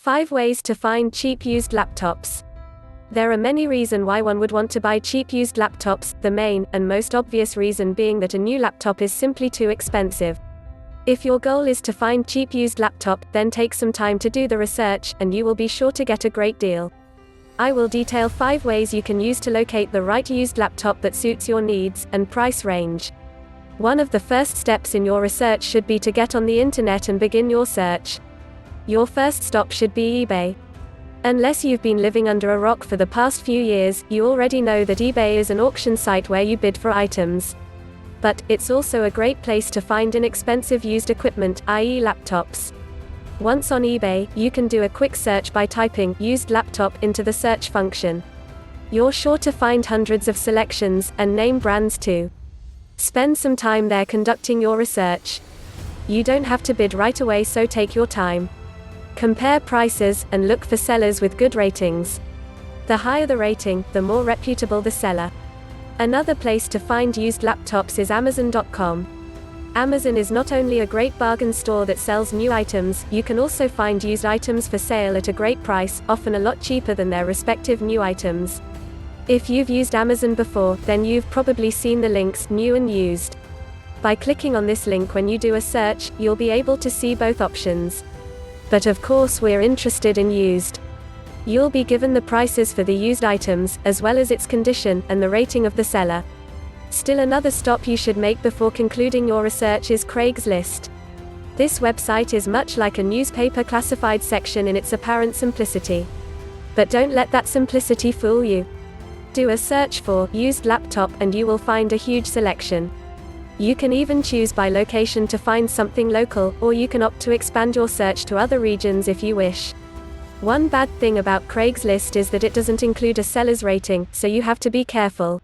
5 ways to find cheap used laptops. There are many reasons why one would want to buy cheap used laptops, the main and most obvious reason being that a new laptop is simply too expensive. If your goal is to find cheap used laptop, then take some time to do the research, and you will be sure to get a great deal. I will detail 5 ways you can use to locate the right used laptop that suits your needs and price range. One of the first steps in your research should be to get on the internet and begin your search. Your first stop should be eBay. Unless you've been living under a rock for the past few years, you already know that eBay is an auction site where you bid for items. But it's also a great place to find inexpensive used equipment, i.e. laptops. Once on eBay, you can do a quick search by typing used laptop into the search function. You're sure to find hundreds of selections, and name brands too. Spend some time there conducting your research. You don't have to bid right away, so take your time. Compare prices, and look for sellers with good ratings. The higher the rating, the more reputable the seller. Another place to find used laptops is Amazon.com. Amazon is not only a great bargain store that sells new items, you can also find used items for sale at a great price, often a lot cheaper than their respective new items. If you've used Amazon before, then you've probably seen the links, new and used. By clicking on this link when you do a search, you'll be able to see both options. But of course we're interested in used. You'll be given the prices for the used items, as well as its condition, and the rating of the seller. Still, another stop you should make before concluding your research is Craigslist. This website is much like a newspaper classified section in its apparent simplicity. But don't let that simplicity fool you. Do a search for used laptop and you will find a huge selection. You can even choose by location to find something local, or you can opt to expand your search to other regions if you wish. One bad thing about Craigslist is that it doesn't include a seller's rating, so you have to be careful.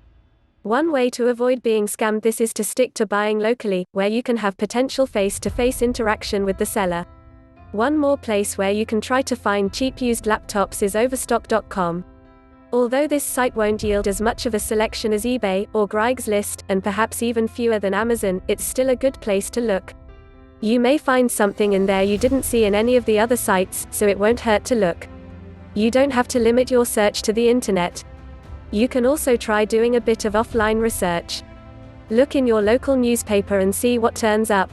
One way to avoid being scammed this is to stick to buying locally, where you can have potential face-to-face interaction with the seller. One more place where you can try to find cheap used laptops is Overstock.com. Although this site won't yield as much of a selection as eBay or Craigslist, and perhaps even fewer than Amazon, it's still a good place to look. You may find something in there you didn't see in any of the other sites, so it won't hurt to look. You don't have to limit your search to the internet. You can also try doing a bit of offline research. Look in your local newspaper and see what turns up.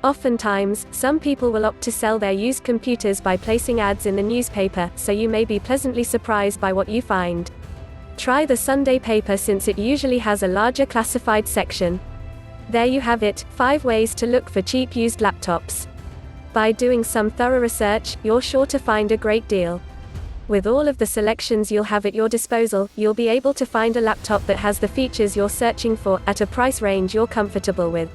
Oftentimes, some people will opt to sell their used computers by placing ads in the newspaper, so you may be pleasantly surprised by what you find. Try the Sunday paper since it usually has a larger classified section. There you have it, 5 ways to look for cheap used laptops. By doing some thorough research, you're sure to find a great deal. With all of the selections you'll have at your disposal, you'll be able to find a laptop that has the features you're searching for, at a price range you're comfortable with.